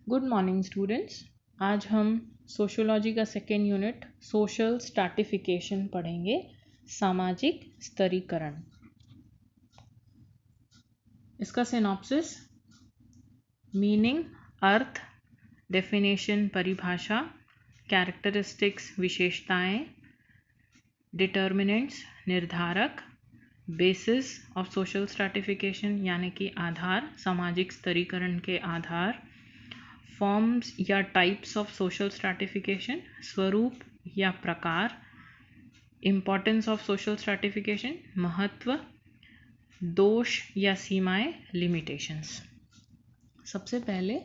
Good morning students. आज हम sociology का सेकेंड यूनिट सोशल स्ट्रैटिफिकेशन पढ़ेंगे। सामाजिक स्तरीकरण। इसका सिनॉप्सिस: मीनिंग अर्थ, डेफिनेशन परिभाषा, कैरेक्टरिस्टिक्स विशेषताएं, डिटर्मिनेंट्स निर्धारक, बेसिस ऑफ सोशल स्ट्रैटिफिकेशन यानी कि आधार, सामाजिक स्तरीकरण के आधार, फॉर्म्स या टाइप्स ऑफ सोशल स्ट्रैटिफिकेशन स्वरूप या प्रकार, इम्पॉर्टेंस ऑफ सोशल स्ट्रैटिफिकेशन महत्व, दोष या सीमाएं लिमिटेशंस। सबसे पहले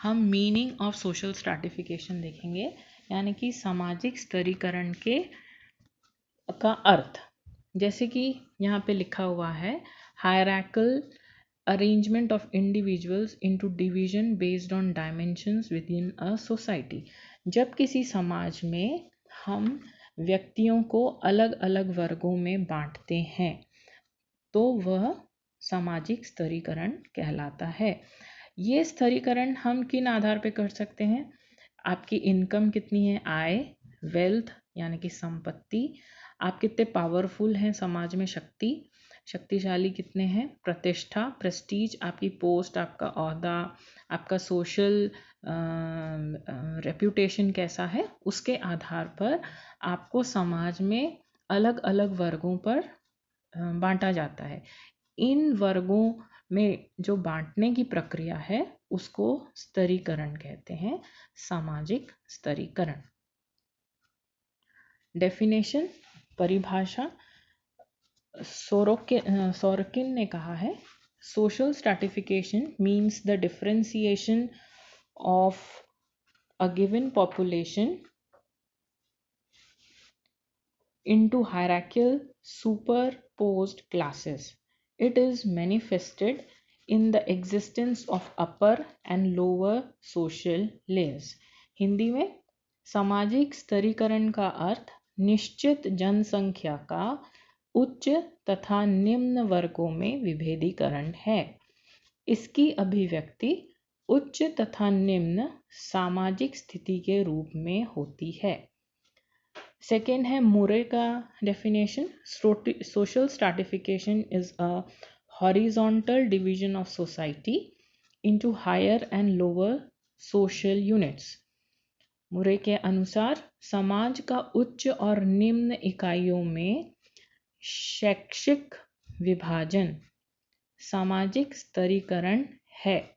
हम मीनिंग ऑफ सोशल स्ट्रैटिफिकेशन देखेंगे यानी कि सामाजिक स्तरीकरण का अर्थ। जैसे कि यहाँ पे लिखा हुआ है, hierarchical arrangement of individuals into division based on dimensions within a society। जब किसी समाज में हम व्यक्तियों को अलग अलग वर्गों में बांटते हैं तो वह सामाजिक स्तरीकरण कहलाता है। ये स्तरीकरण हम किन आधार पर कर सकते हैं? आपकी इनकम कितनी है, आय, वेल्थ यानी कि संपत्ति, आप कितने पावरफुल हैं समाज में, शक्तिशाली कितने हैं, प्रतिष्ठा, प्रेस्टीज, आपकी पोस्ट, आपका ओहदा, आपका सोशल रेप्यूटेशन कैसा है, उसके आधार पर आपको समाज में अलग अलग वर्गों पर बांटा जाता है। इन वर्गों में जो बांटने की प्रक्रिया है उसको स्तरीकरण कहते हैं, सामाजिक स्तरीकरण। डेफिनेशन परिभाषा: सोरोकिन ने कहा है, social stratification means the differentiation of a given population into hierarchical superposed classes. It is manifested in the existence of upper and lower social layers. Hindi में सामाजिक स्तरीकरण का अर्थ निश्चित जनसंख्या का उच्च तथा निम्न वर्गों में विभेदीकरण है। इसकी अभिव्यक्ति उच्च तथा निम्न सामाजिक स्थिति के रूप में होती है। सेकेंड है मुरे का definition: social stratification is a horizontal division of society into higher and lower social units. Murray के अनुसार समाज का उच्च और निम्न इकाइयों में शैक्षिक विभाजन सामाजिक स्तरीकरण है।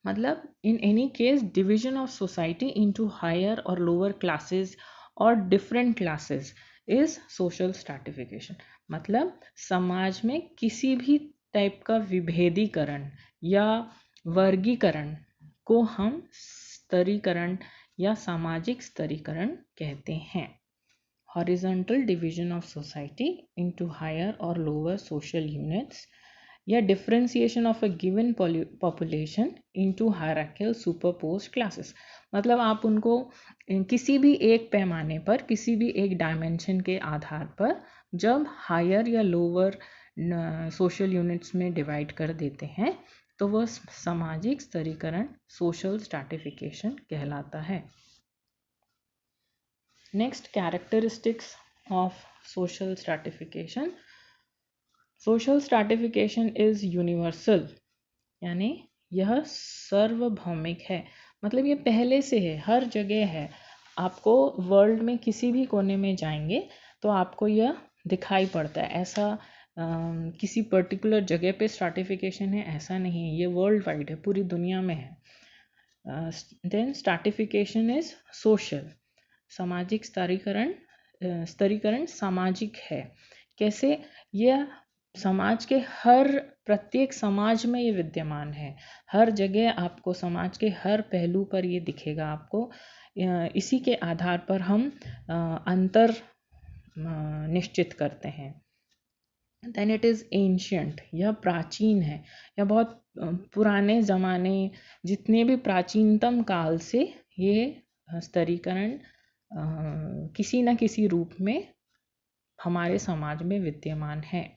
मतलब in any case division of society into higher और लोअर क्लासेस और different classes is social stratification. मतलब समाज में किसी भी टाइप का विभेदीकरण या वर्गीकरण को हम स्तरीकरण या सामाजिक स्तरीकरण कहते हैं। Horizontal division of society into higher और लोअर सोशल यूनिट्स या differentiation of a given population into hierarchical superposed classes. मतलब आप उनको किसी भी एक पैमाने पर, किसी भी एक डायमेंशन के आधार पर जब हायर या लोअर सोशल यूनिट्स में डिवाइड कर देते हैं तो वह सामाजिक स्तरीकरण सोशल स्ट्रैटिफिकेशन कहलाता है। Next, characteristics of social stratification. Social stratification is universal यानी यह सार्वभौमिक है। मतलब ये पहले से है, हर जगह है। आपको वर्ल्ड में किसी भी कोने में जाएंगे तो आपको यह दिखाई पड़ता है। ऐसा किसी पर्टिकुलर जगह पे स्ट्रैटिफिकेशन है ऐसा नहीं है, ये वर्ल्ड वाइड है, पूरी दुनिया में है। देन स्ट्रैटिफिकेशन इज सोशल, सामाजिक स्तरीकरण सामाजिक है। कैसे? यह समाज के प्रत्येक समाज में ये विद्यमान है, हर जगह आपको समाज के हर पहलू पर ये दिखेगा आपको। इसी के आधार पर हम अंतर निश्चित करते हैं। देन इट इज़ एंशियंट, यह प्राचीन है, यह बहुत पुराने ज़माने, जितने भी प्राचीनतम काल से ये स्तरीकरण किसी न किसी रूप में हमारे समाज में विद्यमान है।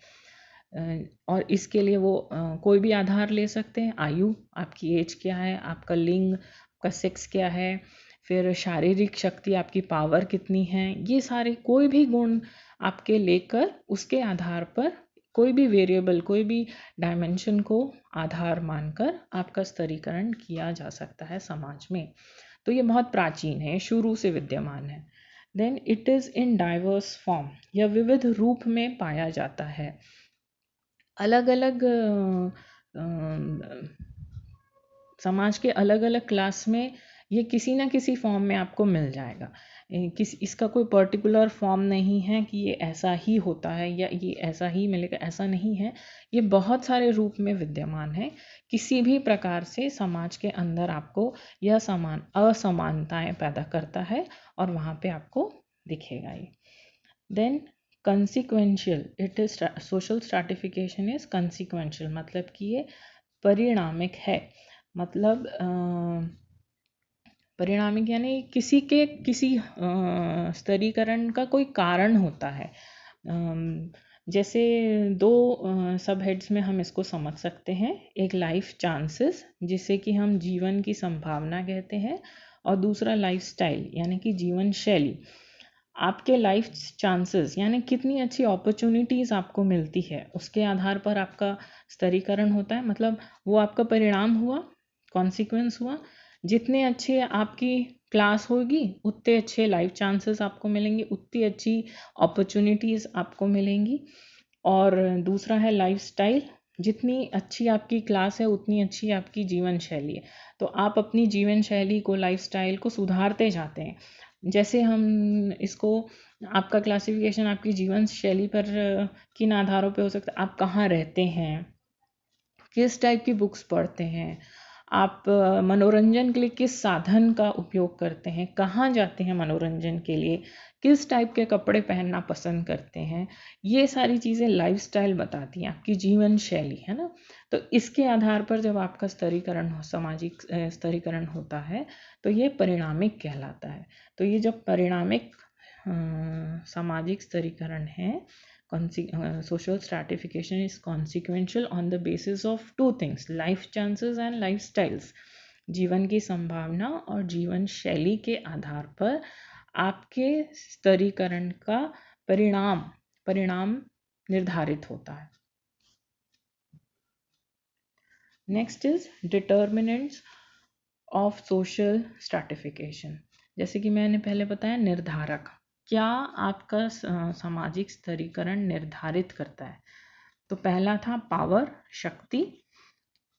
और इसके लिए वो कोई भी आधार ले सकते हैं। आयु, आपकी एज क्या है, आपका लिंग, आपका सेक्स क्या है, फिर शारीरिक शक्ति, आपकी पावर कितनी है, ये सारे कोई भी गुण आपके लेकर उसके आधार पर कोई भी वेरिएबल, कोई भी डायमेंशन को आधार मानकर आपका स्तरीकरण किया जा सकता है समाज में। तो ये बहुत प्राचीन है, शुरू से विद्यमान है। Then it is in diverse form, यह विविध रूप में पाया जाता है। अलग अलग समाज के अलग अलग क्लास में ये किसी ना किसी फॉर्म में आपको मिल जाएगा। इसका कोई पर्टिकुलर फॉर्म नहीं है कि ये ऐसा ही होता है या ये ऐसा ही मिलेगा, ऐसा नहीं है। ये बहुत सारे रूप में विद्यमान है। किसी भी प्रकार से समाज के अंदर आपको यह असमानताएं पैदा करता है और वहाँ पे आपको दिखेगा ये। Then consequential, it is social stratification is consequential, मतलब कि ये परिणामिक है। मतलब परिणामिक यानी किसी स्तरीकरण का कोई कारण होता है। जैसे दो सब हेड्स में हम इसको समझ सकते हैं। एक लाइफ चांसेस, जिसे कि हम जीवन की संभावना कहते हैं, और दूसरा लाइफ स्टाइल यानी कि जीवन शैली। आपके लाइफ चांसेस यानी कितनी अच्छी अपॉर्चुनिटीज़ आपको मिलती है, उसके आधार पर आपका स्तरीकरण होता है। मतलब वो आपका परिणाम हुआ, कॉन्सिक्वेंस हुआ। जितने अच्छे आपकी क्लास होगी उतने अच्छे लाइफ चांसेस आपको मिलेंगे, उतनी अच्छी अपॉर्चुनिटीज़ आपको मिलेंगी। और दूसरा है लाइफ स्टाइल, जितनी अच्छी आपकी क्लास है उतनी अच्छी आपकी जीवन शैली है। तो आप अपनी जीवन शैली को, लाइफ स्टाइल को सुधारते जाते हैं। जैसे हम इसको, आपका क्लासिफिकेशन आपकी जीवन शैली पर किन आधारों पे हो सकता है। आप कहाँ रहते हैं, किस टाइप की बुक्स पढ़ते हैं, आप मनोरंजन के लिए किस साधन का उपयोग करते हैं, कहाँ जाते हैं मनोरंजन के लिए, किस टाइप के कपड़े पहनना पसंद करते हैं, ये सारी चीज़ें लाइफस्टाइल बताती हैं, आपकी जीवन शैली, है ना। तो इसके आधार पर जब आपका सामाजिक स्तरीकरण होता है तो ये परिणामिक कहलाता है। तो ये जब परिणामिक सामाजिक स्तरीकरण है, social stratification is consequential on the basis of two things, life chances and lifestyles। जीवन की संभावना और जीवन शैली के आधार पर आपके स्तरीकरण का परिणाम निर्धारित होता है। Next is determinants of social stratification. जैसे कि मैंने पहले बताया, निर्धारक, क्या आपका सामाजिक स्तरीकरण निर्धारित करता है। तो पहला था पावर, शक्ति।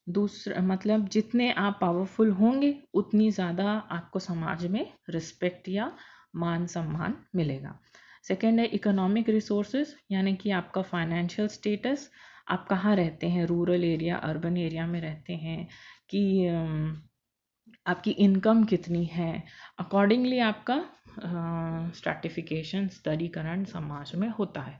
दूसरा मतलब जितने आप पावरफुल होंगे उतनी ज़्यादा आपको समाज में रिस्पेक्ट या मान सम्मान मिलेगा। सेकेंड है इकोनॉमिक रिसोर्सेज, यानी कि आपका फाइनेंशियल स्टेटस, आप कहाँ रहते हैं, रूरल एरिया, अर्बन एरिया में रहते हैं, कि आपकी इनकम कितनी है। अकॉर्डिंगली आपका स्ट्रैटिफिकेशन, स्तरीकरण समाज में होता है।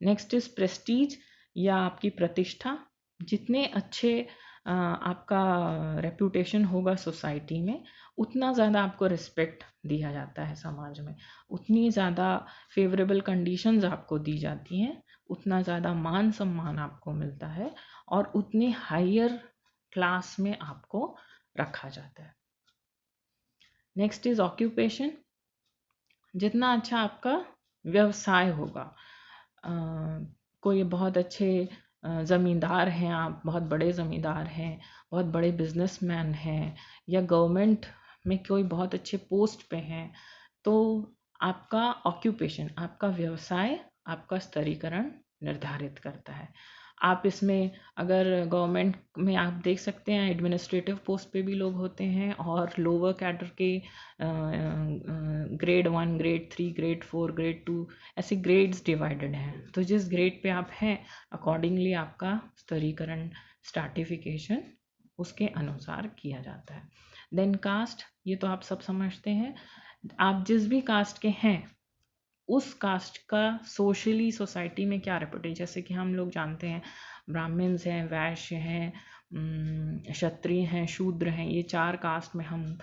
नेक्स्ट इज प्रेस्टीज, या आपकी प्रतिष्ठा। जितने अच्छे आपका रेपुटेशन होगा सोसाइटी में, उतना ज़्यादा आपको रिस्पेक्ट दिया जाता है समाज में, उतनी ज़्यादा फेवरेबल कंडीशंस आपको दी जाती हैं, उतना ज़्यादा मान सम्मान आपको मिलता है, और उतनी हायर क्लास में आपको रखा जाता है। नेक्स्ट इज ऑक्यूपेशन, जितना अच्छा आपका व्यवसाय होगा। कोई बहुत अच्छे ज़मींदार हैं, आप बहुत बड़े ज़मींदार हैं, बहुत बड़े बिजनेसमैन हैं, या गवर्नमेंट में कोई बहुत अच्छे पोस्ट पे हैं, तो आपका ऑक्यूपेशन, आपका व्यवसाय आपका स्तरीकरण निर्धारित करता है। आप इसमें अगर गवर्नमेंट में आप देख सकते हैं, एडमिनिस्ट्रेटिव पोस्ट पे भी लोग होते हैं, और लोअर कैडर के ग्रेड 1, ग्रेड 3, ग्रेड 4, ग्रेड 2, ऐसे ग्रेड्स डिवाइडेड हैं। तो जिस ग्रेड पे आप हैं, अकॉर्डिंगली आपका स्तरीकरण, स्ट्रैटिफिकेशन उसके अनुसार किया जाता है। देन कास्ट, ये तो आप सब समझते हैं। आप जिस भी कास्ट के हैं, उस कास्ट का सोशली सोसाइटी में क्या रेपुटेशन, जैसे कि हम लोग जानते हैं ब्राह्मण्स हैं, वैश्य हैं, क्षत्रिय हैं, शूद्र हैं, ये 4 कास्ट में हम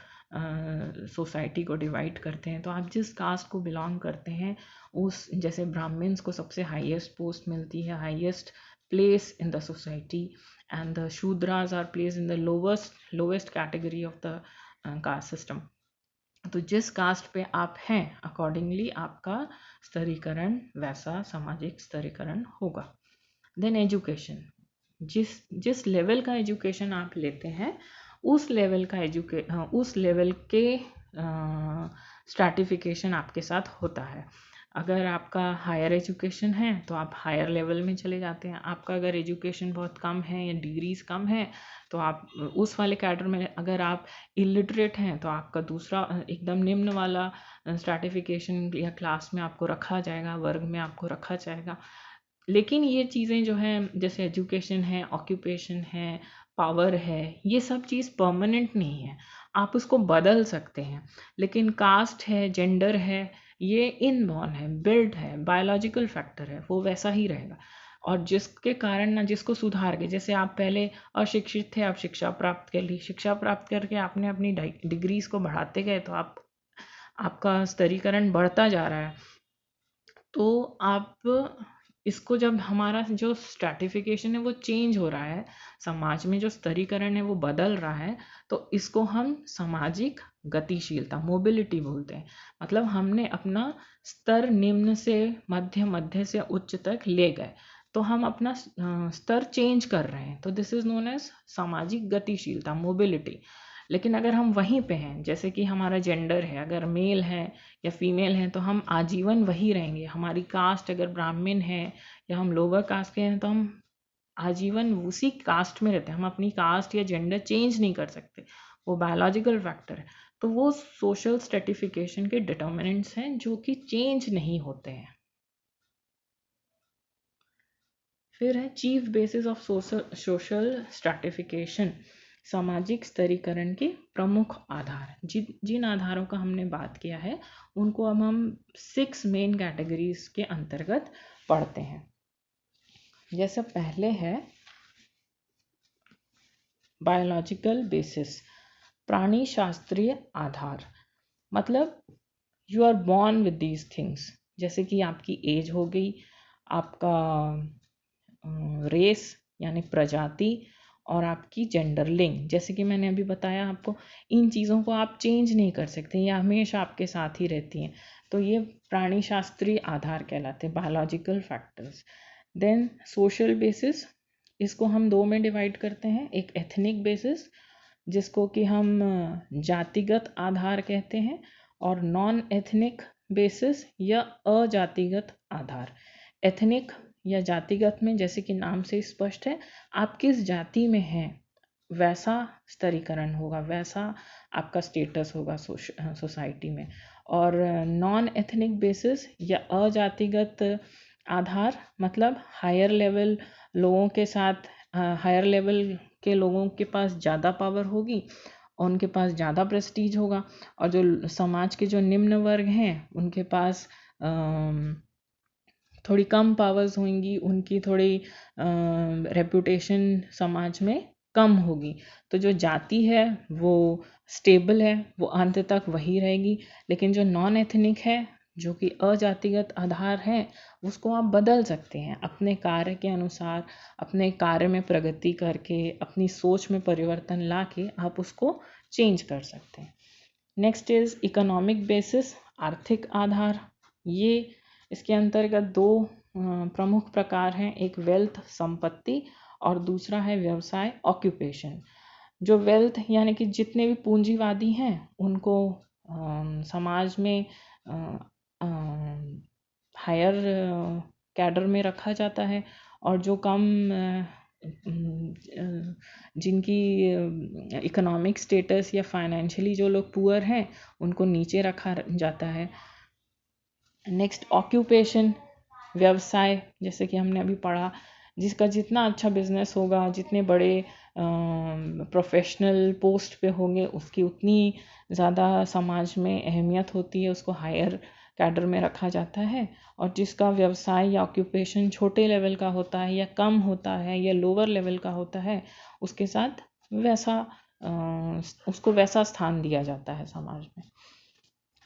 सोसाइटी को डिवाइड करते हैं। तो आप जिस कास्ट को बिलोंग करते हैं, उस जैसे ब्राह्मण्स को सबसे हाईएस्ट पोस्ट मिलती है, highest place in the society, and the Shudras are placed in the lowest category of the caste system. तो जिस कास्ट पे आप हैं अकॉर्डिंगली आपका स्तरीकरण वैसा सामाजिक स्तरीकरण होगा. देन एजुकेशन, जिस जिस लेवल का एजुकेशन आप लेते हैं उस लेवल के स्ट्रैटिफिकेशन आपके साथ होता है. अगर आपका हायर एजुकेशन है तो आप हायर लेवल में चले जाते हैं. आपका अगर एजुकेशन बहुत कम है या डिग्रीज कम है तो आप उस वाले कैडर में. अगर आप इलिटरेट हैं तो आपका दूसरा एकदम निम्न वाला स्ट्रैटिफिकेशन या क्लास में आपको रखा जाएगा, वर्ग में आपको रखा जाएगा. लेकिन ये चीज़ें जो हैं जैसे एजुकेशन है, ऑक्यूपेशन है, पावर है, ये सब चीज़ परमानेंट नहीं है, आप उसको बदल सकते हैं. लेकिन कास्ट है, जेंडर है, ये इनबॉर्न है, बिल्ड है, बायोलॉजिकल फैक्टर है, वो वैसा ही रहेगा. और जिसके कारण ना जिसको सुधार के, जैसे आप पहले अशिक्षित थे, आप शिक्षा प्राप्त कर ली, शिक्षा प्राप्त करके आपने अपनी डिग्रीज को बढ़ाते गए तो आपका स्तरीकरण बढ़ता जा रहा है. तो आप इसको जब हमारा जो स्ट्रैटिफिकेशन है वो चेंज हो रहा है, समाज में जो स्तरीकरण है वो बदल रहा है, तो इसको हम सामाजिक गतिशीलता, मोबिलिटी बोलते हैं. मतलब हमने अपना स्तर निम्न से मध्य, मध्य से उच्च तक ले गए, तो हम अपना स्तर चेंज कर रहे हैं. तो दिस इज नोन एज सामाजिक गतिशीलता, मोबिलिटी. लेकिन अगर हम वहीं पे हैं, जैसे कि हमारा जेंडर है, अगर मेल है या फीमेल हैं तो हम आजीवन वही रहेंगे. हमारी कास्ट अगर ब्राह्मण है या हम लोअर कास्ट के हैं तो हम आजीवन उसी कास्ट में रहते हैं. हम अपनी कास्ट या जेंडर चेंज नहीं कर सकते, वो बायोलॉजिकल फैक्टर है. तो वो सोशल स्ट्रेटिफिकेशन के डिटर्मिनेंट्स हैं जो कि चेंज नहीं होते हैं. फिर है chief basis of social stratification, सामाजिक स्तरीकरण के प्रमुख आधार. जिन आधारों का हमने बात किया है उनको अब हम 6 मेन कैटेगरीज के अंतर्गत पढ़ते हैं. जैसे पहले है बायोलॉजिकल बेसिस, प्राणी शास्त्रीय आधार. मतलब you are born with these things. जैसे कि आपकी एज हो गई, आपका रेस यानी प्रजाति, और आपकी जेंडर लिंग. जैसे कि मैंने अभी बताया आपको, इन चीज़ों को आप चेंज नहीं कर सकते, ये हमेशा आपके साथ ही रहती हैं. तो ये प्राणी शास्त्रीय आधार कहलाते हैं, biological factors. Then social basis, इसको हम दो में डिवाइड करते हैं. एक एथनिक बेसिस जिसको कि हम जातिगत आधार कहते हैं, और नॉन एथनिक बेसिस या अजातिगत आधार. एथनिक या जातिगत में जैसे कि नाम से स्पष्ट है, आप किस जाति में हैं वैसा स्तरीकरण होगा, वैसा आपका स्टेटस होगा सोसाइटी में. और नॉन एथनिक बेसिस या अजातिगत आधार मतलब हायर लेवल लोगों के साथ, हायर लेवल के लोगों के पास ज़्यादा पावर होगी, उनके पास ज़्यादा प्रेस्टीज होगा. और जो समाज के जो निम्न वर्ग हैं उनके पास थोड़ी कम पावर्स होंगी, उनकी थोड़ी रेपुटेशन समाज में कम होगी. तो जो जाति है वो स्टेबल है, वो अंत तक वही रहेगी. लेकिन जो नॉन एथनिक है, जो कि अजातिगत आधार है, उसको आप बदल सकते हैं अपने कार्य के अनुसार. अपने कार्य में प्रगति करके, अपनी सोच में परिवर्तन ला के आप उसको चेंज कर सकते हैं. नेक्स्ट इज इकोनॉमिक बेसिस, आर्थिक आधार. ये इसके अंतर्गत दो प्रमुख प्रकार हैं, एक वेल्थ संपत्ति और दूसरा है व्यवसाय ऑक्यूपेशन. जो वेल्थ यानी कि जितने भी पूंजीवादी हैं उनको समाज में हायर कैडर में रखा जाता है, और जो कम जिनकी इकोनॉमिक स्टेटस या फाइनेंशियली जो लोग पुअर हैं उनको नीचे रखा जाता है. नेक्स्ट ऑक्यूपेशन, व्यवसाय. जैसे कि हमने अभी पढ़ा, जिसका जितना अच्छा बिजनेस होगा, जितने बड़े प्रोफेशनल पोस्ट पे होंगे, उसकी उतनी ज़्यादा समाज में अहमियत होती है, उसको हायर कैडर में रखा जाता है. और जिसका व्यवसाय या ऑक्यूपेशन छोटे लेवल का होता है या कम होता है या लोअर लेवल का होता है, उसके साथ वैसा उसको वैसा स्थान दिया जाता है समाज में.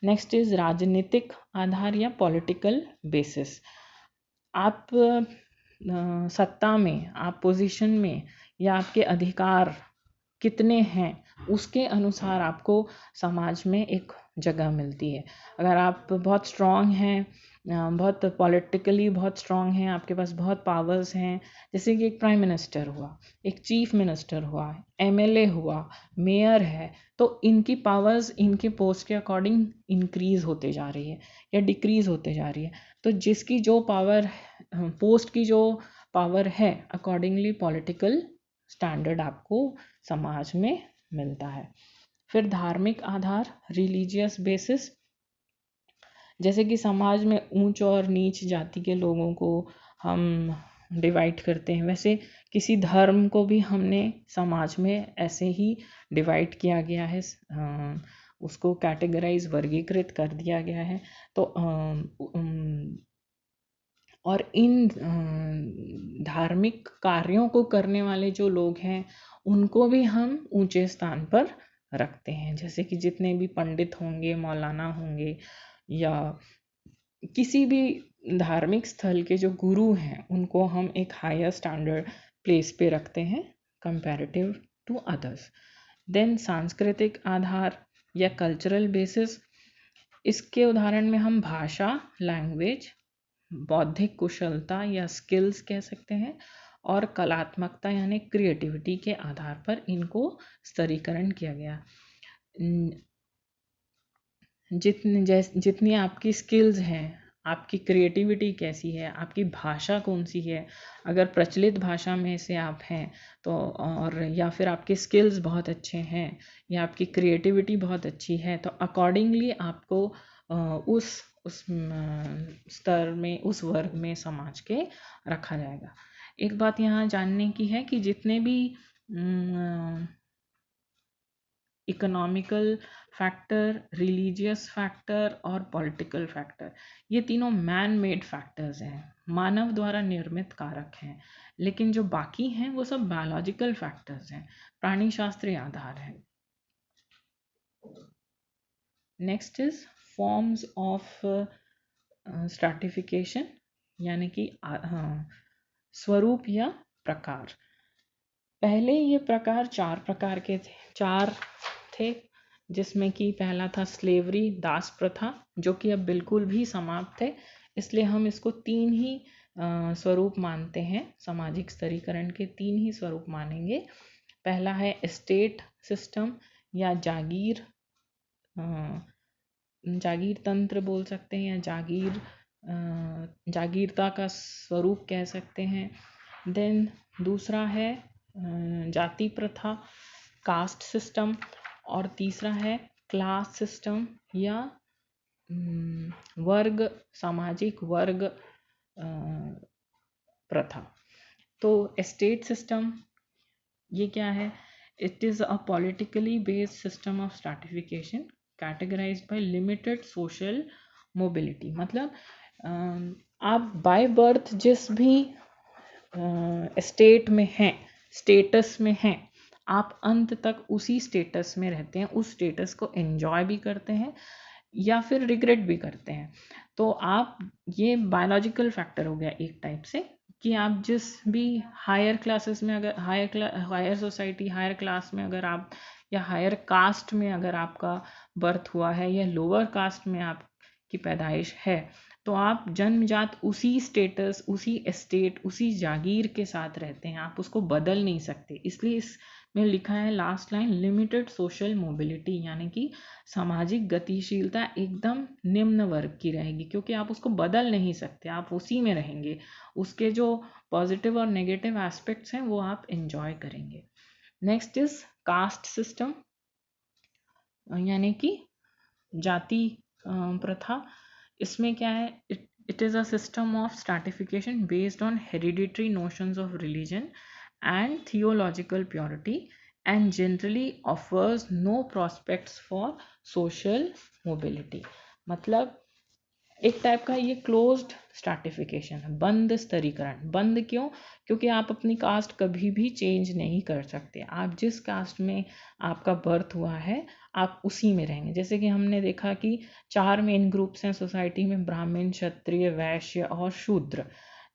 नेक्स्ट इज राजनीतिक आधार या पॉलिटिकल बेसिस. आप सत्ता में, आप पोजीशन में, या आपके अधिकार कितने हैं, उसके अनुसार आपको समाज में एक जगह मिलती है। अगर आप बहुत स्ट्रांग हैं, बहुत पॉलिटिकली बहुत स्ट्रांग हैं, आपके पास बहुत पावर्स हैं, जैसे कि एक प्राइम मिनिस्टर हुआ, एक चीफ मिनिस्टर हुआ, एमएलए हुआ, मेयर है, तो इनकी पावर्स इनके पोस्ट के अकॉर्डिंग इंक्रीज होते जा रही है या डिक्रीज होते जा रही है। तो जिसकी जो पावर, पोस्ट की जो पावर है, अकॉर्डिंगली पॉलिटिकल स्टैंडर्ड आपको समाज में मिलता है। फिर धार्मिक आधार, रिलीजियस बेसिस, जैसे कि समाज में ऊंच और नीच जाति के लोगों को हम डिवाइड करते हैं, वैसे किसी धर्म को भी हमने समाज में ऐसे ही डिवाइड किया गया है, उसको कैटेगराइज, वर्गीकृत कर दिया गया है। तो और इन धार्मिक कार्यों को करने वाले जो लोग हैं उनको भी हम ऊंचे स्थान पर रखते हैं, जैसे कि जितने भी पंडित होंगे, मौलाना होंगे, या किसी भी धार्मिक स्थल के जो गुरु हैं उनको हम एक हायर स्टैंडर्ड प्लेस पे रखते हैं कंपैरेटिव टू अदर्स। देन सांस्कृतिक आधार या कल्चरल बेसिस, इसके उदाहरण में हम भाषा, लैंग्वेज, बौद्धिक कुशलता या स्किल्स कह सकते हैं, और कलात्मकता यानी क्रिएटिविटी के आधार पर इनको स्तरीकरण किया गया। जितनी आपकी स्किल्स हैं, आपकी क्रिएटिविटी कैसी है, आपकी भाषा कौन सी है, अगर प्रचलित भाषा में से आप हैं तो, और या फिर आपके स्किल्स बहुत अच्छे हैं या आपकी क्रिएटिविटी बहुत अच्छी है, तो अकॉर्डिंगली आपको उस स्तर में, उस वर्ग में समाज के रखा जाएगा। एक बात यहाँ जानने की है कि जितने भी इकोनॉमिकल फैक्टर, रिलीजियस फैक्टर और पॉलिटिकल फैक्टर, ये तीनों मैन मेड फैक्टर्स हैं, मानव द्वारा निर्मित कारक हैं। लेकिन जो बाकी हैं वो सब बायोलॉजिकल फैक्टर्स हैं, प्राणी शास्त्रीय आधार है। Next is forms of stratification, यानी कि स्वरूप या प्रकार। पहले ये प्रकार चार थे, जिसमें कि पहला था स्लेवरी, दास प्रथा, जो कि अब बिल्कुल भी समाप्त है, इसलिए हम इसको तीन ही स्वरूप मानते हैं, सामाजिक स्तरीकरण के तीन ही स्वरूप मानेंगे। पहला है एस्टेट सिस्टम या जागीर तंत्र बोल सकते हैं, या जागीरता का स्वरूप कह सकते हैं। देन दूसरा है जाति प्रथा, कास्ट सिस्टम, और तीसरा है क्लास सिस्टम या सामाजिक वर्ग प्रथा। तो एस्टेट सिस्टम ये क्या है? It is a politically based system of stratification categorized by limited social mobility. मतलब आप बाय बर्थ जिस भी स्टेट में हैं, स्टेटस में हैं, आप अंत तक उसी स्टेटस में रहते हैं, उस स्टेटस को एंजॉय भी करते हैं या फिर रिग्रेट भी करते हैं। तो आप, ये बायोलॉजिकल फैक्टर हो गया एक टाइप से, कि आप जिस भी हायर क्लासेस में, अगर हायर सोसाइटी, हायर क्लास में अगर आप, या हायर कास्ट में अगर आपका बर्थ हुआ है, या लोअर कास्ट में आपकी पैदाइश है, तो आप जन्मजात उसी स्टेटस, उसी एस्टेट, उसी जागीर के साथ रहते हैं, आप उसको बदल नहीं सकते। इसलिए इसमें लिखा है last line, limited social mobility, यानी कि सामाजिक गतिशीलता एकदम निम्न वर्ग की रहेगी, क्योंकि आप उसको बदल नहीं सकते, आप उसी में रहेंगे, उसके जो पॉजिटिव और नेगेटिव एस्पेक्ट्स हैं वो आप एंजॉय करेंगे। नेक्स्ट इज कास्ट सिस्टम, यानी कि जाति प्रथा। इसमें क्या है? It is a system of stratification based on hereditary notions of religion and theological purity and generally offers no prospects for social mobility। मतलब एक टाइप का ये क्लोज्ड स्ट्रैटिफिकेशन है, बंद स्तरीकरण। बंद क्यों? क्योंकि आप अपनी कास्ट कभी भी चेंज नहीं कर सकते, आप जिस कास्ट में आपका बर्थ हुआ है आप उसी में रहेंगे। जैसे कि हमने देखा कि 4 मेन ग्रुप्स हैं सोसाइटी में, ब्राह्मण, क्षत्रिय, वैश्य और शूद्र।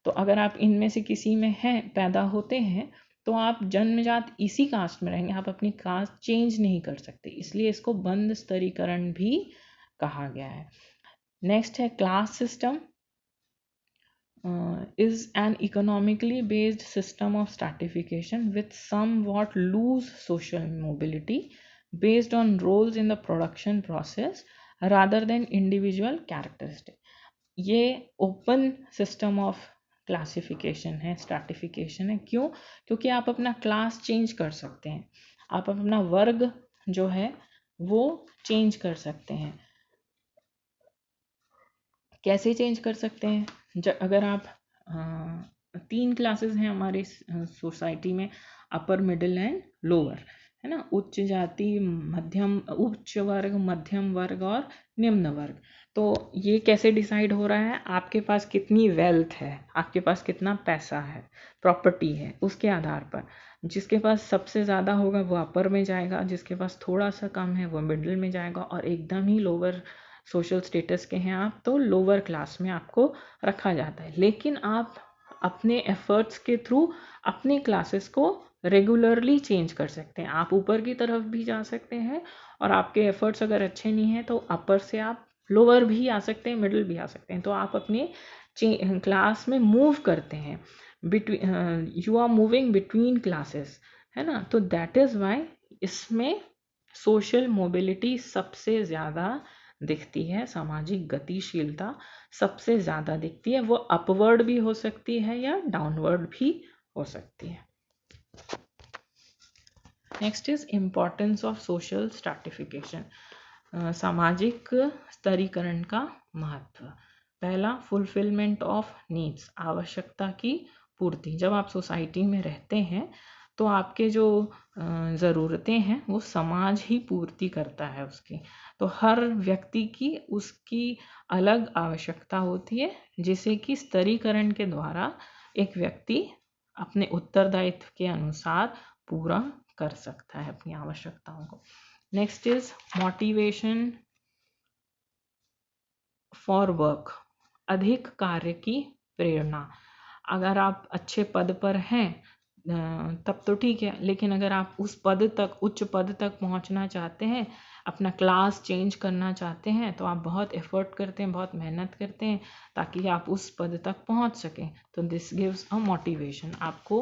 तो अगर आप इनमें से किसी में हैं, पैदा होते हैं, तो आप जन्मजात इसी कास्ट में रहेंगे, आप अपनी कास्ट चेंज नहीं कर सकते, इसलिए इसको बंद स्तरीकरण भी कहा गया है। नेक्स्ट है class system is an economically based system of stratification with somewhat loose social mobility based on roles in the production process rather than individual characteristic. ये ओपन सिस्टम ऑफ क्लासिफिकेशन है, स्ट्रैटिफिकेशन है। क्यों? क्योंकि आप अपना class change कर सकते हैं, आप अपना वर्ग जो है वो चेंज कर सकते हैं। कैसे चेंज कर सकते हैं? अगर आप 3 क्लासेस हैं हमारी सोसाइटी में, अपर, मिडिल एंड लोअर, है ना, उच्च जाति, मध्यम, उच्च वर्ग, मध्यम वर्ग और निम्न वर्ग। तो ये कैसे डिसाइड हो रहा है? आपके पास कितनी वेल्थ है, आपके पास कितना पैसा है, प्रॉपर्टी है, उसके आधार पर। जिसके पास सबसे ज़्यादा होगा वो अपर में जाएगा, जिसके पास थोड़ा सा कम है वो मिडिल में जाएगा, और एकदम ही लोअर सोशल स्टेटस के हैं आप तो लोअर क्लास में आपको रखा जाता है। लेकिन आप अपने एफर्ट्स के थ्रू अपनी क्लासेस को रेगुलरली चेंज कर सकते हैं। आप ऊपर की तरफ भी जा सकते हैं, और आपके एफर्ट्स अगर अच्छे नहीं हैं तो अपर से आप लोअर भी आ सकते हैं, मिडिल भी आ सकते हैं। तो आप अपने क्लास में मूव करते हैं, you are moving between classes, है ना। तो दैट इज़ वाई इसमें सोशल मोबिलिटी सबसे ज़्यादा दिखती है, सामाजिक गतिशीलता सबसे ज़्यादा दिखती है। वो अपवर्ड भी हो सकती है या डाउनवर्ड भी हो सकती है। Next is importance of social stratification, सामाजिक स्तरीकरण का महत्व। पहला, फुलफिलमेंट ऑफ नीड्स, आवश्यकता की पूर्ति। जब आप सोसाइटी में रहते हैं तो आपके जो ज़रूरतें हैं वो समाज ही पूर्ति करता है उसकी। तो हर व्यक्ति की उसकी अलग आवश्यकता होती है, जिसे कि स्तरीकरण के द्वारा एक व्यक्ति अपने उत्तरदायित्व के अनुसार पूरा कर सकता है अपनी आवश्यकताओं को। Next is motivation for work, अधिक कार्य की प्रेरणा। अगर आप अच्छे पद पर हैं तब तो ठीक है, लेकिन अगर आप उस पद तक, उच्च पद तक पहुंचना चाहते हैं, अपना क्लास चेंज करना चाहते हैं, तो आप बहुत एफर्ट करते हैं, बहुत मेहनत करते हैं ताकि आप उस पद तक पहुंच सकें। तो दिस गिव्स अ मोटिवेशन, आपको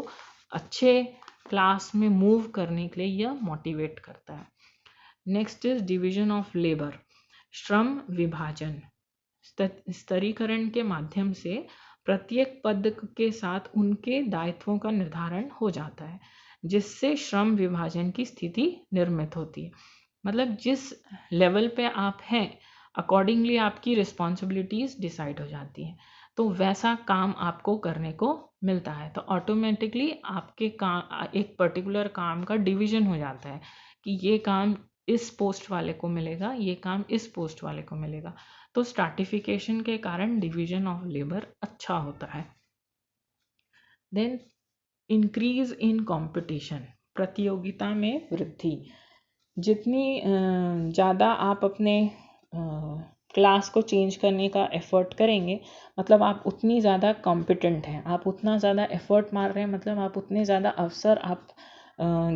अच्छे क्लास में मूव करने के लिए यह मोटिवेट करता है। Next is division of labour, श्रम विभाजन। स्तरीकरण के माध्यम से प्रत्येक पद के साथ उनके दायित्वों का निर्धारण हो जाता है, जिससे श्रम विभाजन की स्थिति निर्मित होती है। मतलब जिस लेवल पे आप हैं अकॉर्डिंगली आपकी रिस्पॉन्सिबिलिटीज डिसाइड हो जाती हैं, तो वैसा काम आपको करने को मिलता है। तो ऑटोमेटिकली आपके काम, एक पर्टिकुलर काम का डिवीजन हो जाता है कि ये काम इस पोस्ट वाले को मिलेगा, ये काम इस पोस्ट वाले को मिलेगा। तो स्ट्रैटिफिकेशन के कारण डिवीजन ऑफ लेबर अच्छा होता है। देन इंक्रीज इन कंपटीशन, प्रतियोगिता में वृद्धि। जितनी ज़्यादा आप अपने क्लास को चेंज करने का एफर्ट करेंगे, मतलब आप उतनी ज़्यादा कॉम्पिटेंट हैं, आप उतना ज़्यादा एफर्ट मार रहे हैं, मतलब आप उतने ज़्यादा अवसर आप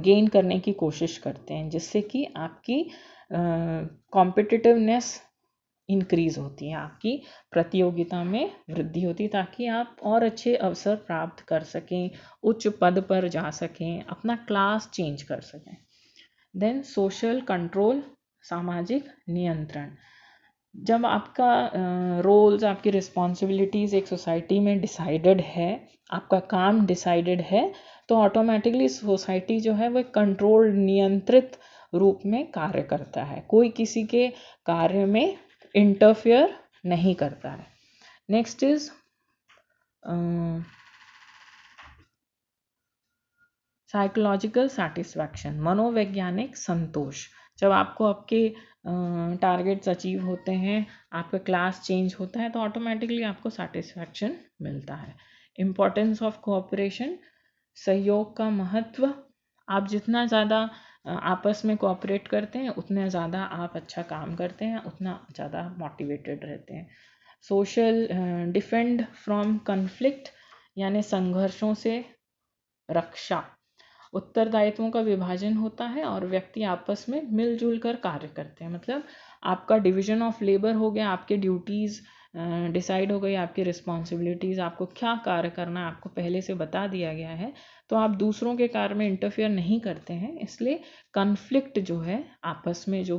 गेन करने की कोशिश करते हैं, जिससे कि आपकी कॉम्पिटिटिवनेस इंक्रीज होती है, आपकी प्रतियोगिता में वृद्धि होती है, ताकि आप और अच्छे अवसर प्राप्त कर सकें, उच्च पद पर जा सकें, अपना क्लास चेंज कर सकें। देन सोशल कंट्रोल, सामाजिक नियंत्रण। जब आपका रोल्स, आपकी रिस्पॉन्सिबिलिटीज़ एक सोसाइटी में डिसाइडेड है, आपका काम डिसाइडेड है, तो ऑटोमेटिकली सोसाइटी जो है वो कंट्रोल, नियंत्रित रूप में कार्य करता है, कोई किसी के कार्य में इंटरफेयर नहीं करता है। नेक्स्ट इज साइकोलॉजिकल सेटिस्फैक्शन, मनोवैज्ञानिक संतोष। जब आपको आपके टारगेट्स अचीव होते हैं, आपका क्लास चेंज होता है, तो ऑटोमेटिकली आपको सेटिस्फैक्शन मिलता है। इम्पोर्टेंस ऑफ कोऑपरेशन, सहयोग का महत्व। आप जितना ज़्यादा आपस में कोऑपरेट करते हैं उतना ज़्यादा आप अच्छा काम करते हैं, उतना ज़्यादा मोटिवेटेड रहते हैं। सोशल डिफेंड फ्रॉम कन्फ्लिक्ट, यानी संघर्षों से रक्षा। उत्तरदायित्वों का विभाजन होता है और व्यक्ति आपस में मिलजुल कर कार्य करते हैं। मतलब आपका डिवीजन ऑफ लेबर हो गया, आपके ड्यूटीज़ डिसाइड हो गई, आपकी रिस्पॉन्सिबिलिटीज़, आपको क्या कार्य करना है आपको पहले से बता दिया गया है, तो आप दूसरों के कार्य में इंटरफेयर नहीं करते हैं। इसलिए कन्फ्लिक्ट जो है, आपस में जो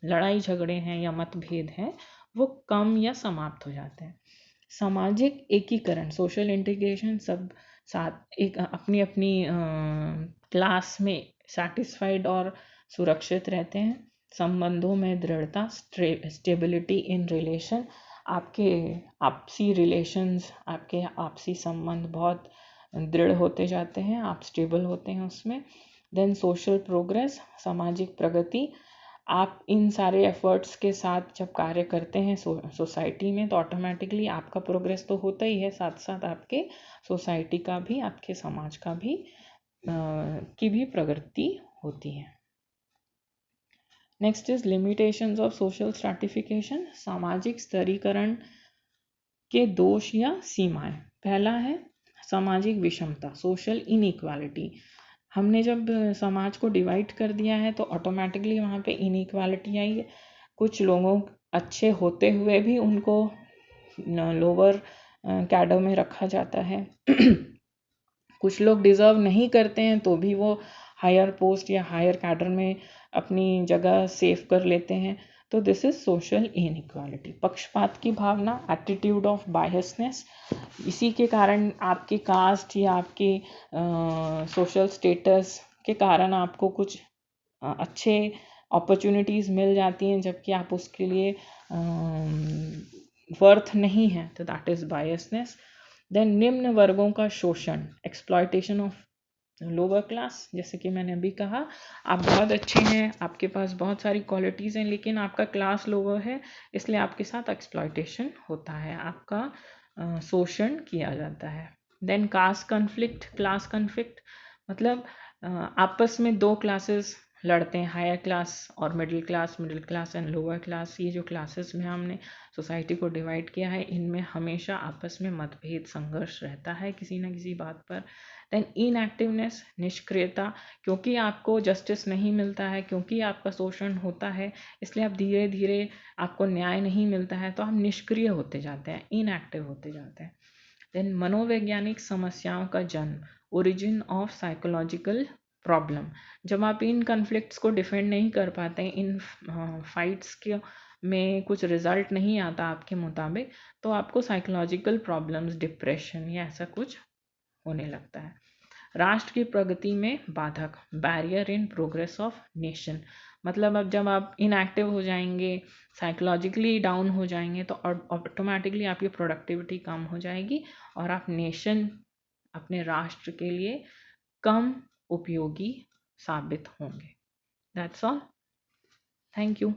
लड़ाई झगड़े हैं या मतभेद हैं, वो कम या समाप्त हो जाते हैं। सामाजिक एकीकरण, सोशल इंटीग्रेशन, सब साथ एक अपनी अपनी क्लास में सेटिस्फाइड और सुरक्षित रहते हैं। संबंधों में दृढ़ता, स्टेबिलिटी इन रिलेशन, आपके आपसी रिलेशंस, आपके आपसी संबंध बहुत दृढ़ होते जाते हैं, आप स्टेबल होते हैं उसमें। देन सोशल प्रोग्रेस, सामाजिक प्रगति, आप इन सारे एफर्ट्स के साथ जब कार्य करते हैं सोसाइटी में, तो ऑटोमेटिकली आपका प्रोग्रेस तो होता ही है, साथ साथ आपके सोसाइटी का भी, आपके समाज का भी की भी प्रगति होती है। Next is limitations of social stratification, सामाजिक स्तरीकरण के दोष या सीमाएं। पहला है सामाजिक विषमता, सोशल इनइक्वालिटी। हमने जब समाज को डिवाइड कर दिया है तो ऑटोमेटिकली वहाँ पे इनइक्वालिटी आई है। कुछ लोगों अच्छे होते हुए भी उनको लोअर कैडर में रखा जाता है। कुछ लोग डिज़र्व नहीं करते हैं तो भी वो हायर पोस्ट या हायर कैडर में अपनी जगह सेव कर लेते हैं। तो दिस इज सोशल इनइक्वालिटी। पक्षपात की भावना, एटीट्यूड ऑफ बायसनेस, इसी के कारण आपकी कास्ट या आपकी सोशल स्टेटस के कारण आपको कुछ अच्छे अपॉर्चुनिटीज़ मिल जाती हैं जबकि आप उसके लिए वर्थ नहीं है, तो दैट इज़ बायसनेस। देन निम्न वर्गों का शोषण, एक्सप्लॉयटेशन ऑफ लोअर क्लास। जैसे कि मैंने अभी कहा, आप बहुत अच्छे हैं, आपके पास बहुत सारी क्वालिटीज़ हैं, लेकिन आपका क्लास लोअर है, इसलिए आपके साथ एक्सप्लॉयटेशन होता है, आपका शोषण किया जाता है। Then caste conflict, class conflict, मतलब आपस में दो क्लासेस लड़ते हैं, हायर क्लास और middle class and lower class. ये जो क्लासेस में हमने सोसाइटी को डिवाइड किया है, इनमें हमेशा आपस में मतभेद, संघर्ष रहता है किसी न किसी बात पर। देन इनएक्टिवनेस, निष्क्रियता, क्योंकि आपको जस्टिस नहीं मिलता है, क्योंकि आपका शोषण होता है, इसलिए आप धीरे धीरे आपको न्याय नहीं मिलता है, तो आप निष्क्रिय होते जाते हैं, इनएक्टिव होते जाते हैं। देन मनोवैज्ञानिक समस्याओं का जन्म, ओरिजिन ऑफ साइकोलॉजिकल प्रॉब्लम। जब आप इन कन्फ्लिक्ट्स को डिफेंड नहीं कर पाते, इन फाइट्स के में कुछ रिजल्ट नहीं आता आपके मुताबिक, तो आपको साइकोलॉजिकल प्रॉब्लम्स, डिप्रेशन या ऐसा कुछ होने लगता है। राष्ट्र की प्रगति में बाधक, barrier in progress of nation. मतलब अब जब आप इनएक्टिव हो जाएंगे, साइकोलॉजिकली डाउन हो जाएंगे, तो ऑटोमेटिकली आपकी प्रोडक्टिविटी कम हो जाएगी और आप नेशन, अपने राष्ट्र के लिए कम उपयोगी साबित होंगे। That's all. Thank you.